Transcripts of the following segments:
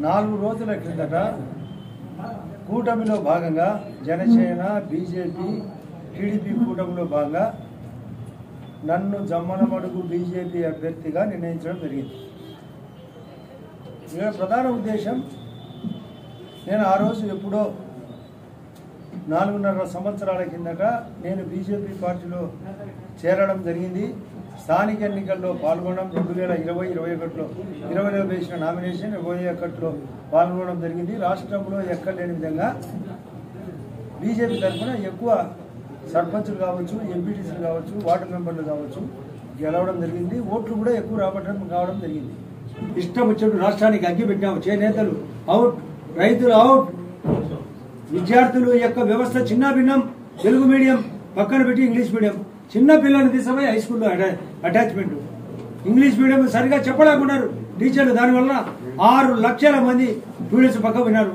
4 రోజుల క్రిందట కూటమిలో భాగంగా జనసేన బీజేపీ టీడీపీ కూటమిలో భాగంగా నన్ను జమ్మలమడుగు బీజేపీ అభ్యర్థిగా నిర్ణయించడం జరిగింది. ఇక ప్రధాన ఉద్దేశం, నేను ఆ రోజు ఎప్పుడో 4.5 సంవత్సరాల కిందట నేను బీజేపీ పార్టీలో చేరడం జరిగింది. స్థానిక ఎన్నికల్లో పాల్గొనడం 2020-21లో 20లో వేసిన నామినేషన్ 21లో పాల్గొనడం జరిగింది. రాష్ట్రంలో ఎక్కడ లేని విధంగా బీజేపీ తరఫున ఎక్కువ సర్పంచులు కావచ్చు, ఎంపీటీసీలు కావచ్చు, వార్డు మెంబర్లు కావచ్చు గెలవడం జరిగింది. ఓట్లు కూడా ఎక్కువ కావడం జరిగింది. ఇష్టం వచ్చినట్టు రాష్ట్రానికి అగ్గి పెట్టాము. చేనేతలు అవుట్, రైతులు అవుట్, విద్యార్థుల యొక్క వ్యవస్థ చిన్న భిన్నం. తెలుగు మీడియం పక్కన పెట్టి ఇంగ్లీష్ మీడియం, చిన్న పిల్లల్ని తీసుకుపోయి హై స్కూల్లో అటాచ్మెంట్. ఇంగ్లీష్ మీడియం సరిగా చెప్పలేకున్నారు టీచర్లు. దానివల్ల 6 లక్షల మంది స్టూడెంట్స్ పక్క పోయినారు.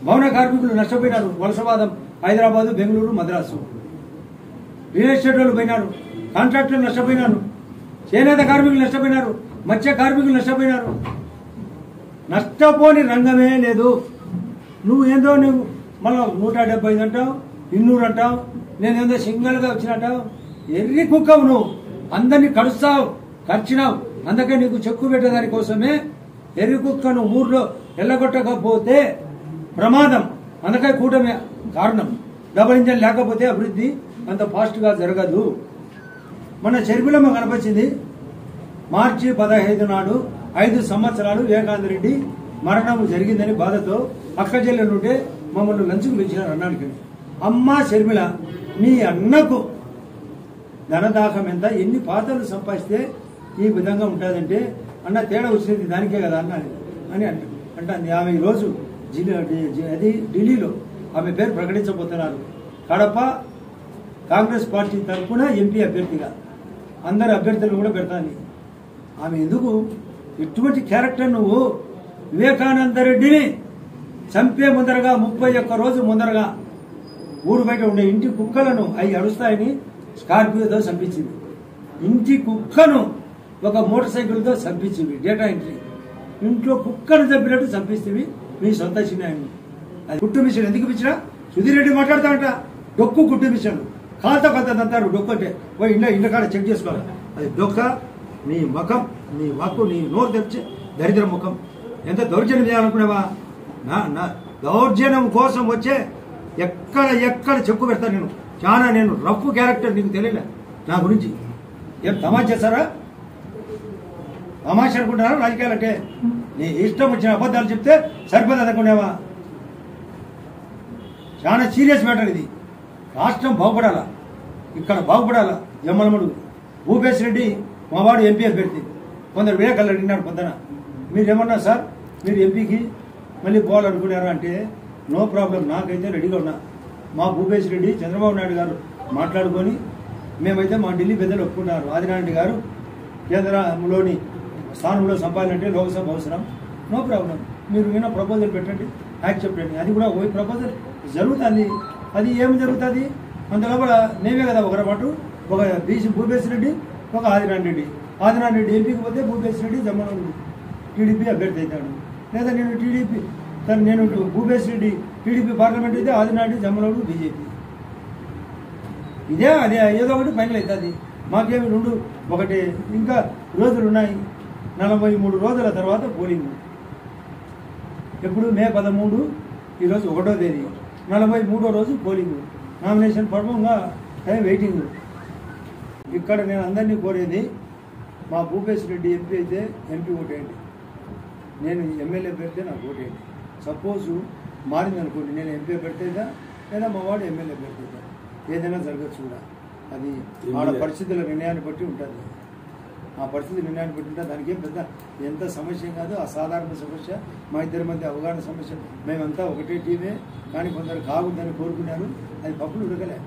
భవన కార్మికులు నష్టపోయినారు. వలసవాదం హైదరాబాదు, బెంగళూరు, మద్రాసు. రియల్ ఎస్టేట్ వాళ్ళు పోయినారు. కాంట్రాక్టర్లు నష్టపోయినారు. చేనేత కార్మికులు నష్టపోయినారు. మత్స్య కార్మికులు నష్టపోయినారు. నష్టపోని రంగమే లేదు. నువ్వు మళ్ళీ 175 అంటావు, 200 అంటావు, నేనేందో సింగల్గా వచ్చినట్టావు. ఎర్రి కుక్కవు నువ్వు. అందరినీ కడుస్తావు, ఖర్చినావు. అందుకే నీకు చెక్కు పెట్టేదాని కోసమే ఎర్రి కుక్కను ఊర్లో ఎల్లగొట్టకపోతే ప్రమాదం. అందుకే కూటమి కారణం. డబుల్ ఇంజన్ లేకపోతే అభివృద్ధి అంత ఫాస్ట్గా జరగదు. మన షర్మిలమ్మ కనపచ్చింది. మార్చి 15 నాడు 5 సంవత్సరాలు వివేకానంద రెడ్డి మరణం జరిగిందని బాధతో అక్క చెల్లెలుంటే మమ్మల్ని లంచ్కు పిలిచినారు అన్నానికి. అమ్మా షర్మిల, నీ అన్నకు ధనదాహం ఎంత, ఎన్ని పాత్రలు సంపాదిస్తే ఈ విధంగా ఉంటుందంటే, అన్న తేడా వచ్చినది దానికే కదా అన్నది అని అంటుంది. ఆమె ఈరోజు ఢిల్లీలో ఆమె పేరు ప్రకటించబోతున్నారు. కడప కాంగ్రెస్ పార్టీ తరఫున ఎంపీ అభ్యర్థిగా అందరు అభ్యర్థులు కూడా పెడతాను. ఆమె ఎందుకు ఇటువంటి క్యారెక్టర్? నువ్వు వివేకానంద రెడ్డిని చంపే ముందరగా 31 రోజు ముందరగా ఊరు బయట ఉండే ఇంటి కుక్కలను అవి అరుస్తాయని స్కార్పియోతో చంపించింది. ఇంటి కుక్కను ఒక మోటార్ సైకిల్తో చంపించింది. Data entry. ఇంట్లో కుక్కను చంపినట్టు చంపిస్తేవి మీ సొంత చిన్నాయన్ని. అది కుట్టు మిషన్ ఎందుకు పిచ్చినా? సుధీర్ రెడ్డి మాట్లాడతామంట. డొక్కు కుట్టు మిషన్ కాలుతో కొంత అంటారు. డొక్కు అంటే పోయి ఇంట్లో కాడ చెక్ చేసుకోవాలి. అది డొక్క, నీ ముఖం, నీ వాక్కు, నీ నోరు తెరిచే దరిద్ర ముఖం. ఎంత దౌర్జన్యం చేయాలనుకునేవా? నా దౌర్జన్యం కోసం వచ్చే ఎక్కడ చెక్కు పెడతాను నేను. నేను రఫ్ క్యారెక్టర్. నీకు తెలియలే నా గురించి. ఏం తమాషా చేస్తారా? తమాషా అనుకుంటున్నారా? రాజకీయాలంటే నీ ఇష్టం వచ్చిన అబద్ధాలు చెప్తే సరిపోతుంది అనుకునేవా? చాలా సీరియస్ మ్యాటర్ ఇది. రాష్ట్రం బాగుపడాలా, ఇక్కడ బాగుపడాలా. జమ్మలమడుగు భూపేశ్ రెడ్డి మావాడు ఎంపీ అభ్యర్థి. కొందరు వివేకాలు అడిగినారు పొద్దున, మీరేమన్నా సార్ మీరు ఎంపీకి మళ్ళీ పోవాలనుకున్నారా అంటే, నో ప్రాబ్లం, నాకైతే రెడీగా ఉన్నా. మా భూపేశ్ రెడ్డి చంద్రబాబు నాయుడు గారు మాట్లాడుకొని మేమైతే మా ఢిల్లీ పెద్దలు ఒప్పుకున్నారు. ఆదినారాయణ గారు కేంద్రంలోని స్థానంలో సంపాదించాలంటే లోక్సభ అవసరం. నో ప్రాబ్లం, మీరు విన్న ప్రపోజల్ పెట్టండి, యాక్సెప్ట్ చేయండి. అది కూడా ఓ ప్రపోజల్ జరుగుతుంది. అది ఏమి జరుగుతుంది? అందులోపల మేమే కదా ఒకరి పాటు, ఒక భూపేశ్ రెడ్డి, ఒక ఆదినారాయణ రెడ్డి. ఆదినారాయణ రెడ్డి ఎంపీకి పోతే భూపేశ్ రెడ్డి జమ్మలమడుగు టీడీపీ అభ్యర్థి అవుతాడు. లేదా నేను భూపేశ్ రెడ్డి టీడీపీ పార్లమెంట్ అయితే ఆదినారాయణ రెడ్డి జమ్మలమడుగు బీజేపీ. ఇదే అదే ఏదో ఒకటి ఫైనల్ అవుతుంది. మాకేమి ఒకటి ఇంకా రోజులు ఉన్నాయి. 43 రోజుల తర్వాత పోలింగ్. ఎప్పుడు మే 13, ఈరోజు 1వ తేదీ. 43వ రోజు పోలింగ్. Nomination పర్వంగా waiting. ఇక్కడ నేను అందరినీ కోరేది, మా భూపేశ్ రెడ్డి ఎంపీ అయితే ఎంపీ ఓటేయండి, నేను ఎమ్మెల్యే పెడితే నాకు ఓటేయండి. సపోజు మారింది అనుకోండి, నేను ఎంపీ పెడితేదా లేదా మా వాడు ఎమ్మెల్యే పెడితేదా, ఏదైనా జరగచ్చు కూడా. అది ఆడ పరిస్థితుల నిర్ణయాన్ని బట్టి ఉంటుంది. ఆ పరిస్థితి నిర్ణయాన్ని బట్టి ఉంటుంది. దానికి ఏం పెద్ద ఎంత సమస్య కాదు. అసాధారణ సమస్య. మా ఇద్దరి మధ్య అవగాహన సమస్య. మేమంతా ఒకటే టీమే, కానీ కొందరు కావద్దని కోరుకున్నారు. అది పప్పులు ఉడకలే.